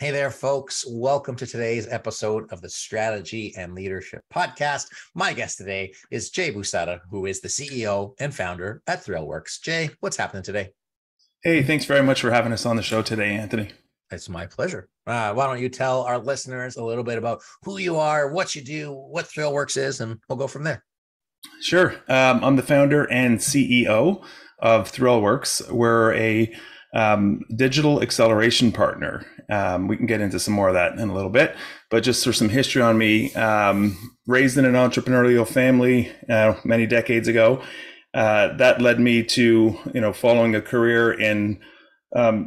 Hey there, folks. Welcome to today's episode of the Strategy and Leadership Podcast. My guest today is Jay Bousada, who is the CEO and founder at Thrillworks. Jay, what's happening today? Hey, thanks very much for having us on the show today, Anthony. It's my pleasure. Why don't you tell our listeners a little bit about who you are, what you do, what Thrillworks is, and we'll go from there. Sure. I'm the founder and CEO of Thrillworks. We're a digital acceleration partner. We can get into some more of that in a little bit, but just for some history on me, raised in an entrepreneurial family many decades ago. That led me to, following a career in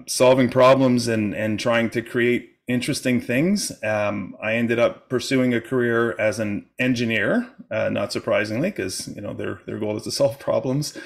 solving problems and trying to create interesting things. I ended up pursuing a career as an engineer, not surprisingly, because their goal is to solve problems.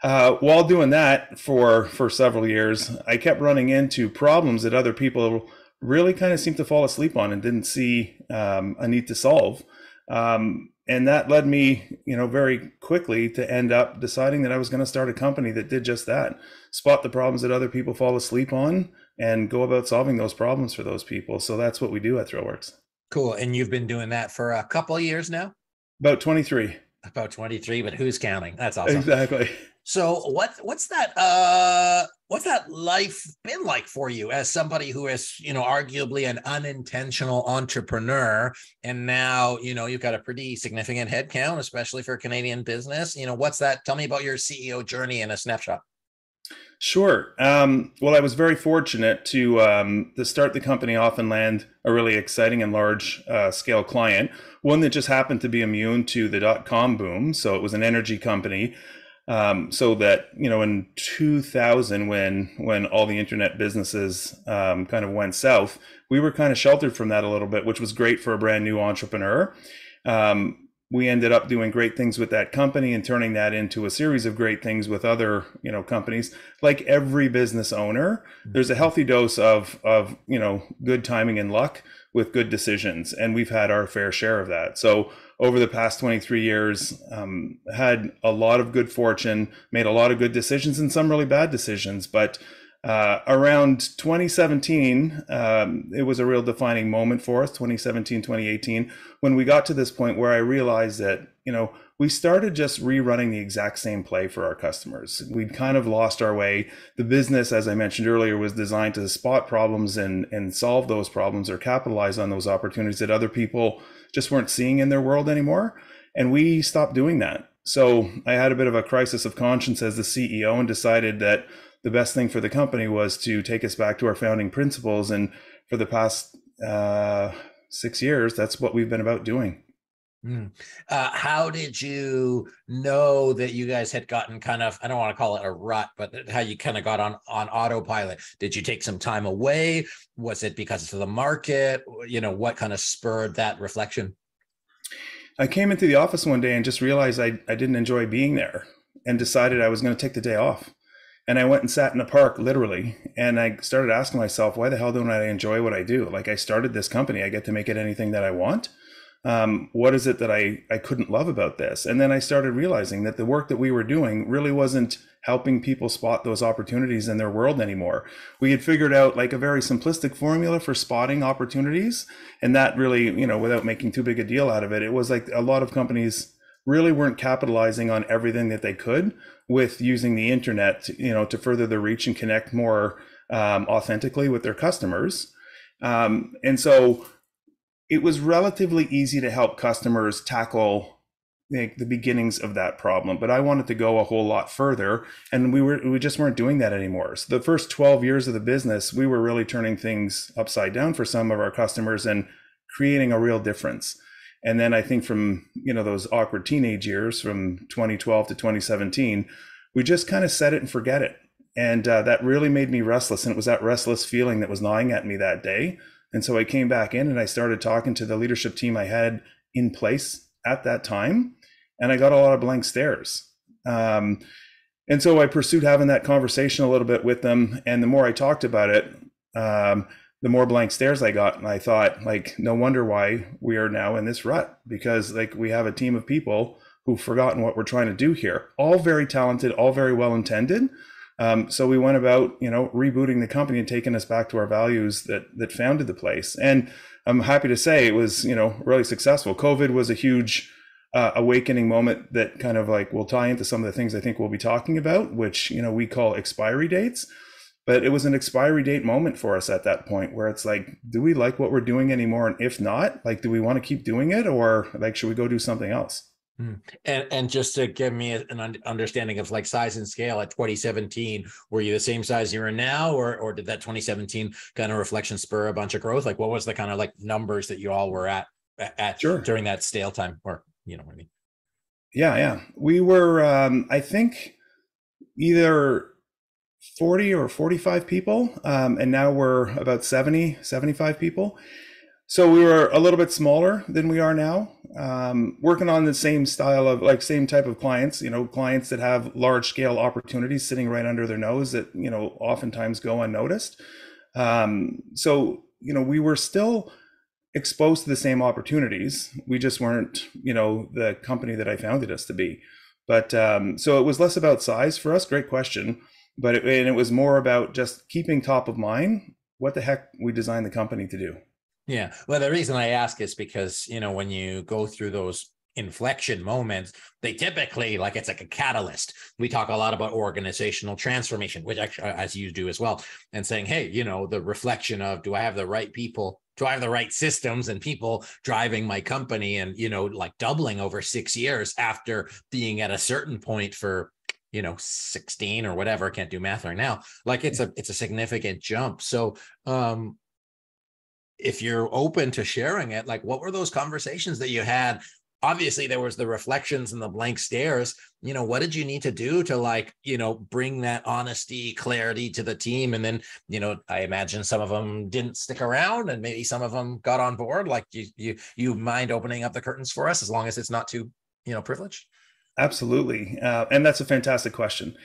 While doing that for several years, I kept running into problems that other people really kind of seemed to fall asleep on and didn't see a need to solve. And that led me, very quickly to end up deciding that I was going to start a company that did just that: spot the problems that other people fall asleep on and go about solving those problems for those people. So that's what we do at Thrillworks. Cool. And you've been doing that for a couple of years now? About 23. About 23, but who's counting? That's awesome. Exactly. So what's that life been like for you as somebody who is, arguably an unintentional entrepreneur, and now, you've got a pretty significant headcount, especially for Canadian business. What's that? Tell me about your CEO journey in a snapshot. Sure. Well, I was very fortunate to start the company off and land a really exciting and large scale client, one that just happened to be immune to the dot-com boom. So it was an energy company. So that, in 2000, when all the internet businesses kind of went south, we were kind of sheltered from that a little bit, which was great for a brand new entrepreneur. We ended up doing great things with that company and turning that into a series of great things with other, companies. Like every business owner, there's a healthy dose of good timing and luck with good decisions. And we've had our fair share of that. So over the past 23 years, had a lot of good fortune, made a lot of good decisions and some really bad decisions. But around 2017, it was a real defining moment for us, 2017, 2018, when we got to this point where I realized that, we started just rerunning the exact same play for our customers. We'd kind of lost our way. The business, as I mentioned earlier, was designed to spot problems and solve those problems or capitalize on those opportunities that other people just weren't seeing in their world anymore. And we stopped doing that. So I had a bit of a crisis of conscience as the CEO and decided that the best thing for the company was to take us back to our founding principles. And for the past 6 years, that's what we've been about doing. How did you know that you guys had gotten kind of, I don't want to call it a rut, but how you kind of got on autopilot? Did you take some time away? Was it because of the market? What kind of spurred that reflection? I came into the office one day and just realized I didn't enjoy being there and decided I was going to take the day off. And I went and sat in a park, literally, and I started asking myself, why the hell don't I enjoy what I do? Like, I started this company. I get to make it anything that I want. What is it that I couldn't love about this? And then I started realizing that the work that we were doing really wasn't helping people spot those opportunities in their world anymore. We had figured out like a very simplistic formula for spotting opportunities. And that really, without making too big a deal out of it, it was like a lot of companies really weren't capitalizing on everything that they could with using the internet, to further their reach and connect more authentically with their customers. And so it was relatively easy to help customers tackle the beginnings of that problem, but I wanted to go a whole lot further, and we just weren't doing that anymore. So the first 12 years of the business, we were really turning things upside down for some of our customers and creating a real difference. And then I think from those awkward teenage years, from 2012 to 2017, we just kind of set it and forget it, and that really made me restless. And it was that restless feeling that was gnawing at me that day. And so I came back in and I started talking to the leadership team I had in place at that time, and I got a lot of blank stares. And so I pursued having that conversation a little bit with them. And the more I talked about it, the more blank stares I got. And I thought, no wonder why we are now in this rut, because we have a team of people who've forgotten what we're trying to do here. All very talented, all very well intended, So we went about, rebooting the company and taking us back to our values that founded the place. And I'm happy to say it was, really successful. COVID was a huge awakening moment that kind of like will tie into some of the things I think we'll be talking about, which, we call expiry dates. But it was an expiry date moment for us at that point where it's like, do we like what we're doing anymore? And if not, like, do we want to keep doing it, or like, should we go do something else? And just to give me an understanding of like size and scale at 2017, were you the same size you are now, or did that 2017 kind of reflection spur a bunch of growth? Like, what was the kind of like numbers that you all were at Sure. during that stale time, or you know what I mean? Yeah. We were, I think, either 40 or 45 people. And now we're about 75 people. So we were a little bit smaller than we are now, working on the same style of like same type of clients, clients that have large scale opportunities sitting right under their nose that, oftentimes go unnoticed. We were still exposed to the same opportunities. We just weren't, the company that I founded us to be. But so it was less about size for us. Great question. But it was more about just keeping top of mind what the heck we designed the company to do. Yeah. Well, the reason I ask is because, when you go through those inflection moments, they typically, like, it's like a catalyst. We talk a lot about organizational transformation, which actually, as you do as well, and saying, hey, the reflection of, do I have the right people? Do I have the right systems and people driving my company? And, like doubling over 6 years after being at a certain point for 16 or whatever, can't do math right now. Like it's a significant jump. So if you're open to sharing it, like what were those conversations that you had? Obviously there was the reflections and the blank stares. What did you need to do to bring that honesty, clarity to the team? And then, I imagine some of them didn't stick around and maybe some of them got on board. Like you mind opening up the curtains for us, as long as it's not too, privileged? Absolutely. And that's a fantastic question.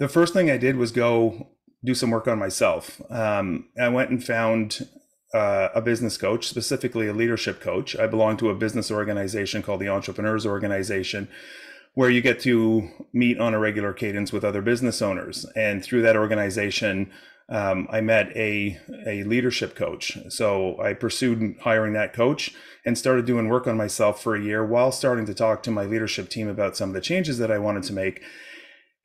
The first thing I did was go do some work on myself. I went and found a business coach, specifically a leadership coach. I belong to a business organization called the Entrepreneurs Organization, where you get to meet on a regular cadence with other business owners. And through that organization, I met a leadership coach. So I pursued hiring that coach and started doing work on myself for a year while starting to talk to my leadership team about some of the changes that I wanted to make.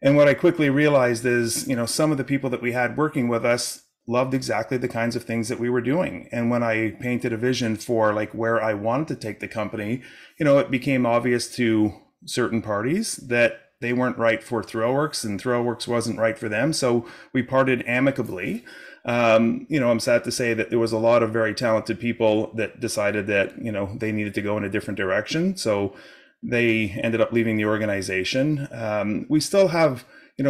And what I quickly realized is, some of the people that we had working with us loved exactly the kinds of things that we were doing. And when I painted a vision for like where I wanted to take the company, it became obvious to certain parties that they weren't right for Thrillworks and Thrillworks wasn't right for them. So we parted amicably. I'm sad to say that there was a lot of very talented people that decided that, they needed to go in a different direction. So they ended up leaving the organization. We still have,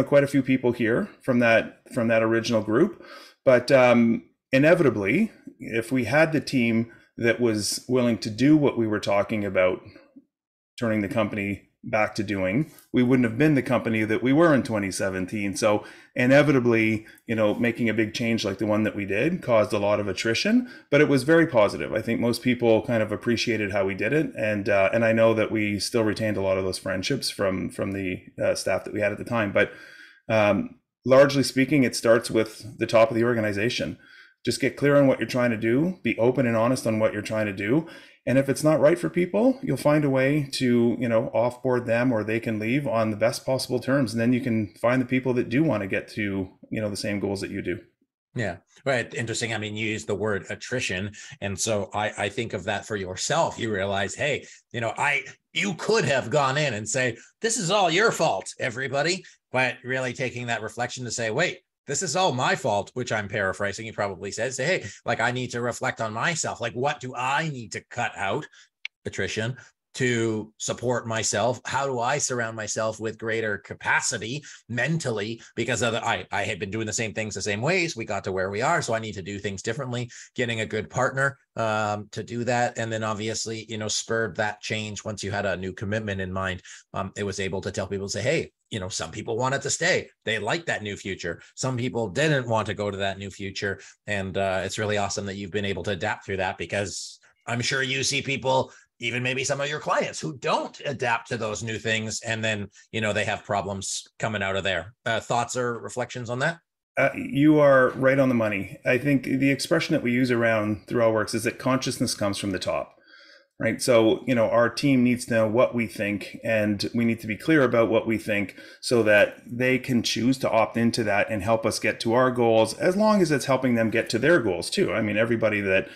quite a few people here from that original group, but inevitably, if we had the team that was willing to do what we were talking about, turning the company back to doing, we wouldn't have been the company that we were in 2017. So inevitably, making a big change like the one that we did caused a lot of attrition, but it was very positive. I think most people kind of appreciated how we did it. And I know that we still retained a lot of those friendships from the staff that we had at the time. But largely speaking, it starts with the top of the organization. Just get clear on what you're trying to do, be open and honest on what you're trying to do. And if it's not right for people, you'll find a way to, offboard them, or they can leave on the best possible terms. And then you can find the people that do want to get to, the same goals that you do. Yeah, right. Interesting. I mean, you use the word attrition. And so I think of that for yourself. You realize, hey, you could have gone in and say, this is all your fault, everybody. But really taking that reflection to say, wait, this is all my fault, which I'm paraphrasing. He probably said, say, hey, like I need to reflect on myself. Like, what do I need to cut out? Attrition. To support myself. How do I surround myself with greater capacity mentally? Because I had been doing the same things the same ways. We got to where we are. So I need to do things differently, getting a good partner to do that. And then obviously, spurred that change once you had a new commitment in mind. It was able to tell people, say, hey, some people wanted to stay. They liked that new future. Some people didn't want to go to that new future. And it's really awesome that you've been able to adapt through that, because I'm sure you see people even maybe some of your clients who don't adapt to those new things, and then, they have problems coming out of there. Thoughts or reflections on that? You are right on the money. I think the expression that we use around Thrillworks is that consciousness comes from the top. Right. So, our team needs to know what we think, and we need to be clear about what we think so that they can choose to opt into that and help us get to our goals, as long as it's helping them get to their goals too. I mean, everybody that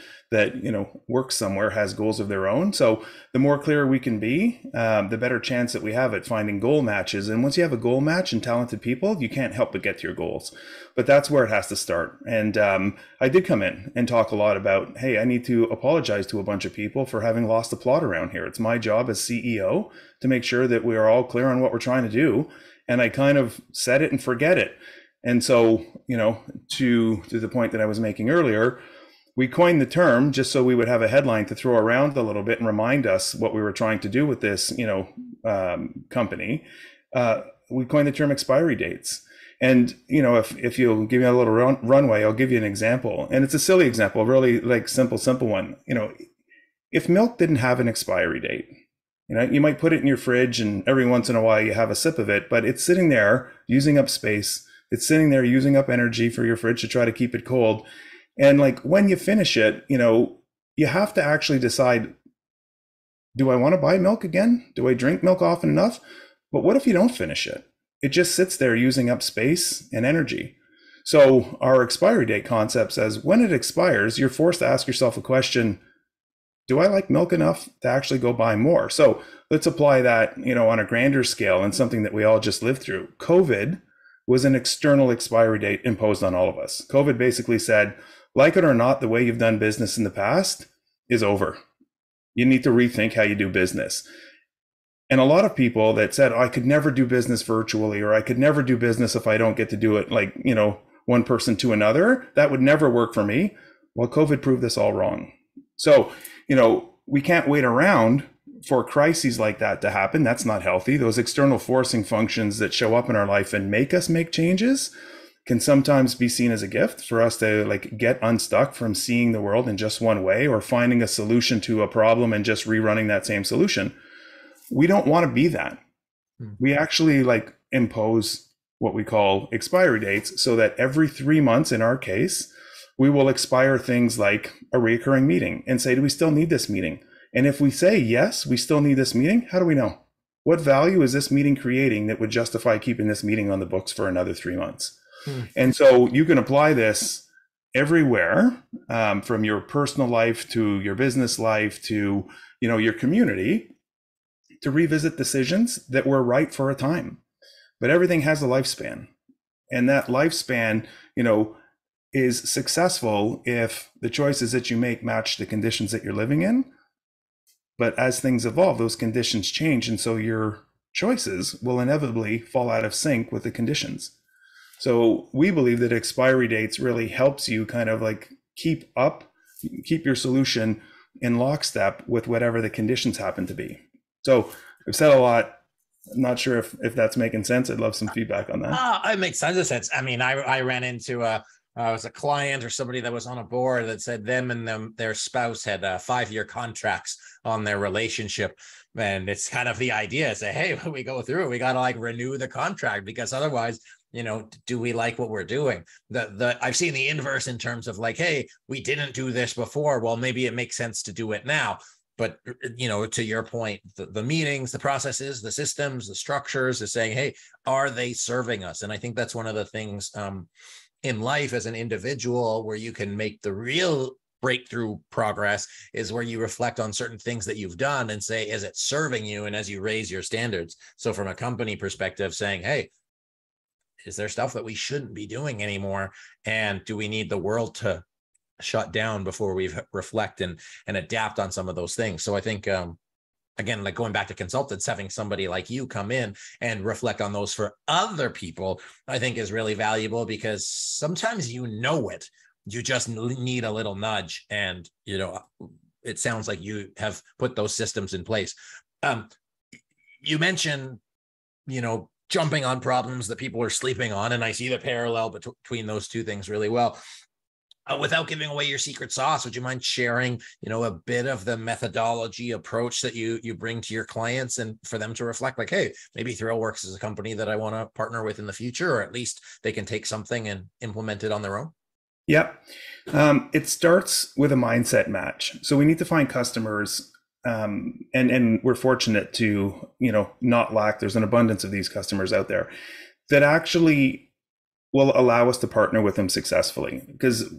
works somewhere has goals of their own. So the more clear we can be, the better chance that we have at finding goal matches. And once you have a goal match and talented people, you can't help but get to your goals. But that's where it has to start. And I did come in and talk a lot about, hey, I need to apologize to a bunch of people for having lost the plot around here. It's my job as CEO to make sure that we are all clear on what we're trying to do. And I kind of set it and forget it. And so, to the point that I was making earlier, we coined the term just so we would have a headline to throw around a little bit and remind us what we were trying to do with this, company. We coined the term expiry dates. And, if you'll give me a little runway, I'll give you an example. And it's a silly example, really like simple one. If milk didn't have an expiry date, you might put it in your fridge and every once in a while you have a sip of it, but it's sitting there using up space. It's sitting there using up energy for your fridge to try to keep it cold. And like when you finish it, you have to actually decide, do I want to buy milk again? Do I drink milk often enough? But what if you don't finish it? It just sits there using up space and energy. So our expiry date concept says when it expires, you're forced to ask yourself a question, do I like milk enough to actually go buy more? So let's apply that, on a grander scale and something that we all just lived through. COVID was an external expiry date imposed on all of us. COVID basically said, like it or not, the way you've done business in the past is over. You need to rethink how you do business. And a lot of people that said, I could never do business virtually, or I could never do business if I don't get to do it like, one person to another, that would never work for me. Well, COVID proved this all wrong. So, we can't wait around for crises like that to happen. That's not healthy. Those external forcing functions that show up in our life and make us make changes can sometimes be seen as a gift for us to get unstuck from seeing the world in just one way, or finding a solution to a problem and just rerunning that same solution. We don't want to be that. We actually impose what we call expiry dates, so that every 3 months in our case, we will expire things like a recurring meeting and say, do we still need this meeting? And if we say, yes, we still need this meeting, how do we know? What value is this meeting creating that would justify keeping this meeting on the books for another 3 months? And so you can apply this everywhere, from your personal life to your business life to, your community, to revisit decisions that were right for a time. But everything has a lifespan. And that lifespan, is successful if the choices that you make match the conditions that you're living in. But as things evolve, those conditions change. And so your choices will inevitably fall out of sync with the conditions. So we believe that expiry dates really helps you kind of keep your solution in lockstep with whatever the conditions happen to be. So I've said a lot. I'm not sure if that's making sense. I'd love some feedback on that. It makes tons of sense. I mean, I ran into was a client or somebody that was on a board that said their spouse had 5-year contracts on their relationship. And it's kind of the idea, say, hey, when we go through it, we got to renew the contract, because otherwise, do we like what we're doing? I've seen the inverse in terms of hey, we didn't do this before. Well, maybe it makes sense to do it now. But, to your point, the meetings, the processes, the systems, the structures is saying, hey, are they serving us? And I think that's one of the things in life as an individual where you can make the real breakthrough progress is where you reflect on certain things that you've done and say, is it serving you? And as you raise your standards. So from a company perspective, saying, hey, is there stuff that we shouldn't be doing anymore? And do we need the world to shut down before we reflect and adapt on some of those things? So I think, again, going back to consultants, having somebody like you come in and reflect on those for other people, I think is really valuable, because sometimes it, you just need a little nudge. And, it sounds like you have put those systems in place. You mentioned, jumping on problems that people are sleeping on. And I see the parallel between those two things really well. Without giving away your secret sauce, would you mind sharing, a bit of the methodology approach that you bring to your clients, and for them to reflect like, hey, maybe Thrillworks is a company that I want to partner with in the future, or at least they can take something and implement it on their own? Yep. It starts with a mindset match. So we need to find customers, and we're fortunate to, not lack. There's an abundance of these customers out there that actually will allow us to partner with them successfully. Because,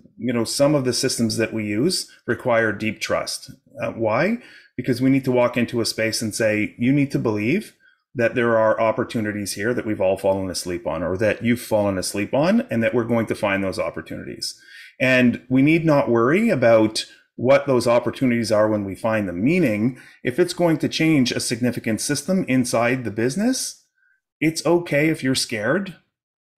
some of the systems that we use require deep trust. Why? Because we need to walk into a space and say, you need to believe that there are opportunities here that we've all fallen asleep on, or that you've fallen asleep on, and that we're going to find those opportunities. And we need not worry about what those opportunities are when we find them. Meaning, if it's going to change a significant system inside the business, it's okay if you're scared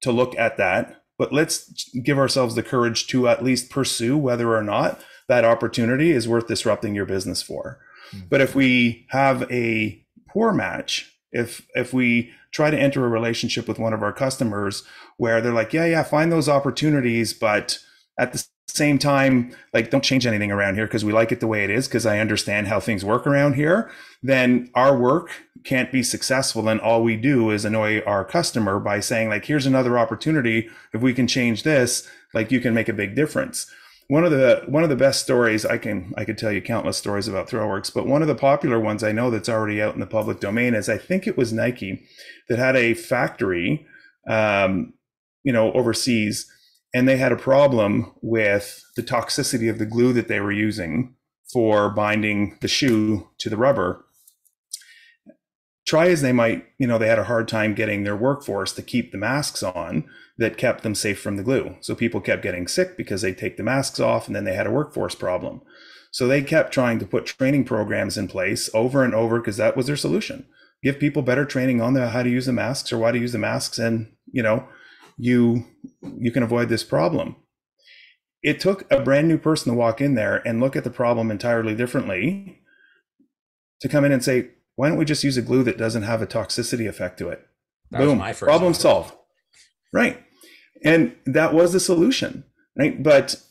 to look at that, but let's give ourselves the courage to at least pursue whether or not that opportunity is worth disrupting your business for. Mm-hmm. But if we have a poor match, if we try to enter a relationship with one of our customers where they're like, yeah, find those opportunities, but at the same time, like, don't change anything around here because we like it the way it is, because I understand how things work around here, then our work can't be successful. And all we do is annoy our customer by saying, like, here's another opportunity. If we can change this, like, you can make a big difference. One of the best stories, I could tell you countless stories about Thrillworks, but one of the popular ones I know that's already out in the public domain is, I think it was Nike that had a factory, overseas, and they had a problem with the toxicity of the glue that they were using for binding the shoe to the rubber. Try as they might, they had a hard time getting their workforce to keep the masks on that kept them safe from the glue. So people kept getting sick because they take the masks off, and then they had a workforce problem. So they kept trying to put training programs in place over and over, because that was their solution. Give people better training on how to use the masks or why to use the masks, and you can avoid this problem. It took a brand new person to walk in there and look at the problem entirely differently, to come in and say, why don't we just use a glue that doesn't have a toxicity effect to it? That Boom, was my first problem solved. Right. And that was the solution, right? But,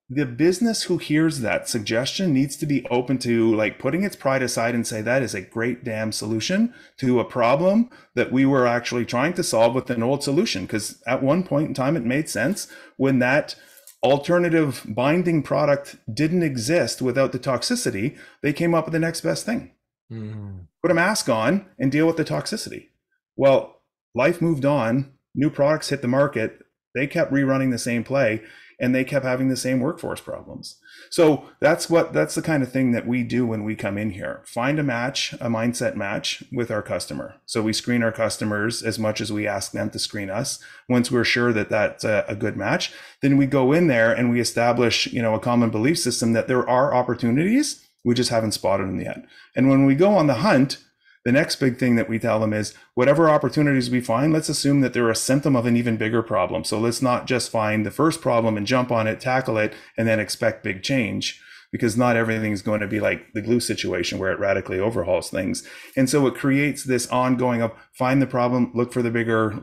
the business who hears that suggestion needs to be open to, like, putting its pride aside and say, that is a great damn solution to a problem that we were actually trying to solve with an old solution. Because at one point in time, it made sense when that alternative binding product didn't exist without the toxicity. They came up with the next best thing. Mm-hmm. Put a mask on and deal with the toxicity. Well, life moved on. New products hit the market. They kept rerunning the same play, and they kept having the same workforce problems. So that's the kind of thing that we do when we come in here. Find a match, a mindset match with our customer. So we screen our customers as much as we ask them to screen us. Once we're sure that that's a good match, then we go in there and we establish, a common belief system that there are opportunities. We just haven't spotted them yet. And when we go on the hunt, the next big thing that we tell them is, whatever opportunities we find, let's assume that they're a symptom of an even bigger problem. So let's not just find the first problem and jump on it, tackle it, and then expect big change, because not everything is going to be like the glue situation where it radically overhauls things. And so it creates this ongoing of find the problem, look for the bigger,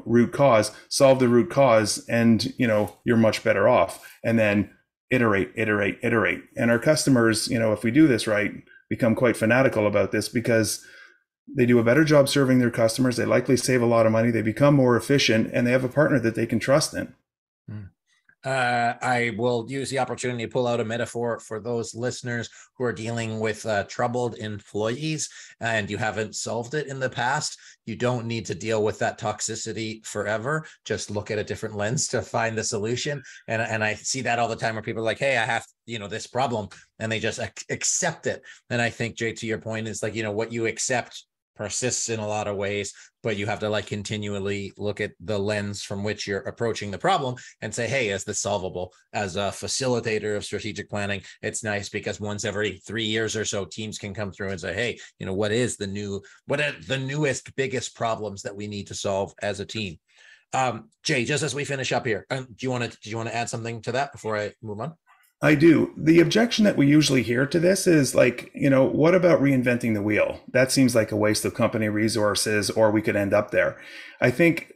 root cause, solve the root cause, and, you're much better off. And then iterate. And our customers, if we do this right, become quite fanatical about this, because they do a better job serving their customers. They likely save a lot of money. They become more efficient, and they have a partner that they can trust in. I will use the opportunity to pull out a metaphor for those listeners who are dealing with troubled employees and you haven't solved it in the past. You don't need to deal with that toxicity forever. Just look at a different lens to find the solution. And I see that all the time where people are like, hey, I have, this problem, and they just accept it. And I think, Jay, to your point, is like, what you accept persists in a lot of ways, but you have to continually look at the lens from which you're approaching the problem and say, hey, is this solvable? As a facilitator of strategic planning, it's nice because once every 3 years or so, teams can come through and say, hey, what are the newest, biggest problems that we need to solve as a team? Jay, just as we finish up here, do you want to add something to that before I move on? I do. The objection that we usually hear to this is what about reinventing the wheel? That seems like a waste of company resources, or we could end up there. I think,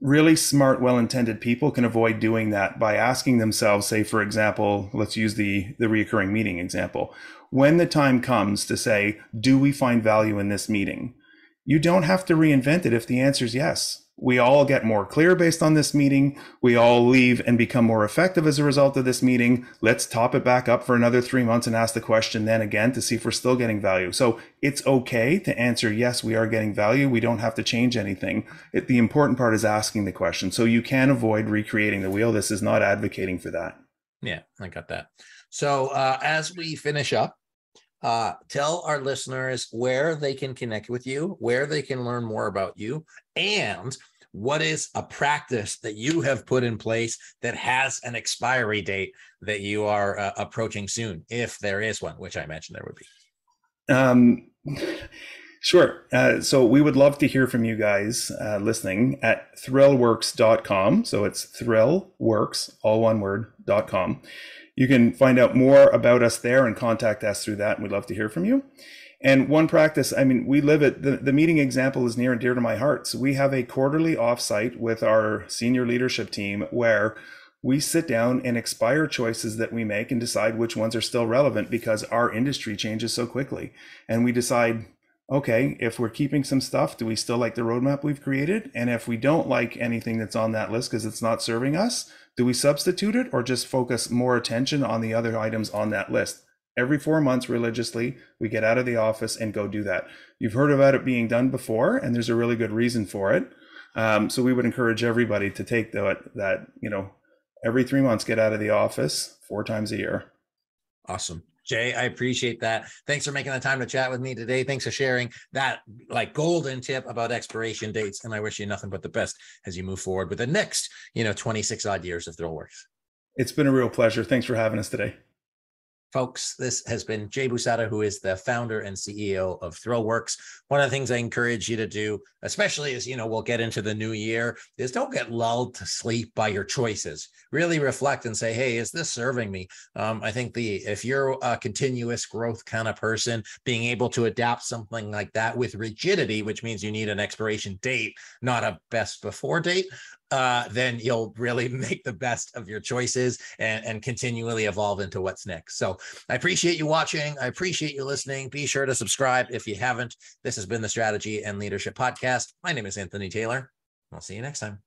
Really smart, well-intended people can avoid doing that by asking themselves, say, for example, let's use the recurring meeting example. When the time comes to say, do we find value in this meeting? You don't have to reinvent it if the answer is yes. We all get more clear based on this meeting. We all leave and become more effective as a result of this meeting. Let's top it back up for another 3 months and ask the question then again to see if we're still getting value. So it's okay to answer, yes, we are getting value. We don't have to change anything. The important part is asking the question. So you can avoid recreating the wheel. This is not advocating for that. Yeah, I got that. So as we finish up, tell our listeners where they can connect with you, where they can learn more about you, and what is a practice that you have put in place that has an expiry date that you are approaching soon, if there is one, which I imagine there would be. Sure. So we would love to hear from you guys listening at thrillworks.com. So it's thrillworks, all one word, .com. You can find out more about us there and contact us through that. And we'd love to hear from you. And one practice, I mean, we live it. The meeting example is near and dear to my heart. So we have a quarterly offsite with our senior leadership team where we sit down and expire choices that we make and decide which ones are still relevant because our industry changes so quickly. And we decide, okay, if we're keeping some stuff, do we still like the roadmap we've created? And if we don't like anything that's on that list because it's not serving us, do we substitute it or just focus more attention on the other items on that list? Every 4 months religiously, we get out of the office and go do that. You've heard about it being done before, and there's a really good reason for it. So we would encourage everybody to take that, every 3 months, get out of the office 4 times a year. Awesome. Jay, I appreciate that. Thanks for making the time to chat with me today. Thanks for sharing that golden tip about expiration dates. And I wish you nothing but the best as you move forward with the next, 26 odd years of Thrillworks. It's been a real pleasure. Thanks for having us today. Folks, this has been Jay Bousada, who is the founder and CEO of Thrillworks. One of the things I encourage you to do, especially as, we'll get into the new year, is don't get lulled to sleep by your choices. Really reflect and say, hey, is this serving me? I think if you're a continuous growth kind of person, being able to adapt something like that with rigidity, which means you need an expiration date, not a best before date, then you'll really make the best of your choices and continually evolve into what's next. So I appreciate you watching. I appreciate you listening. Be sure to subscribe if you haven't. This has been the Strategy and Leadership Podcast. My name is Anthony Taylor. I'll see you next time.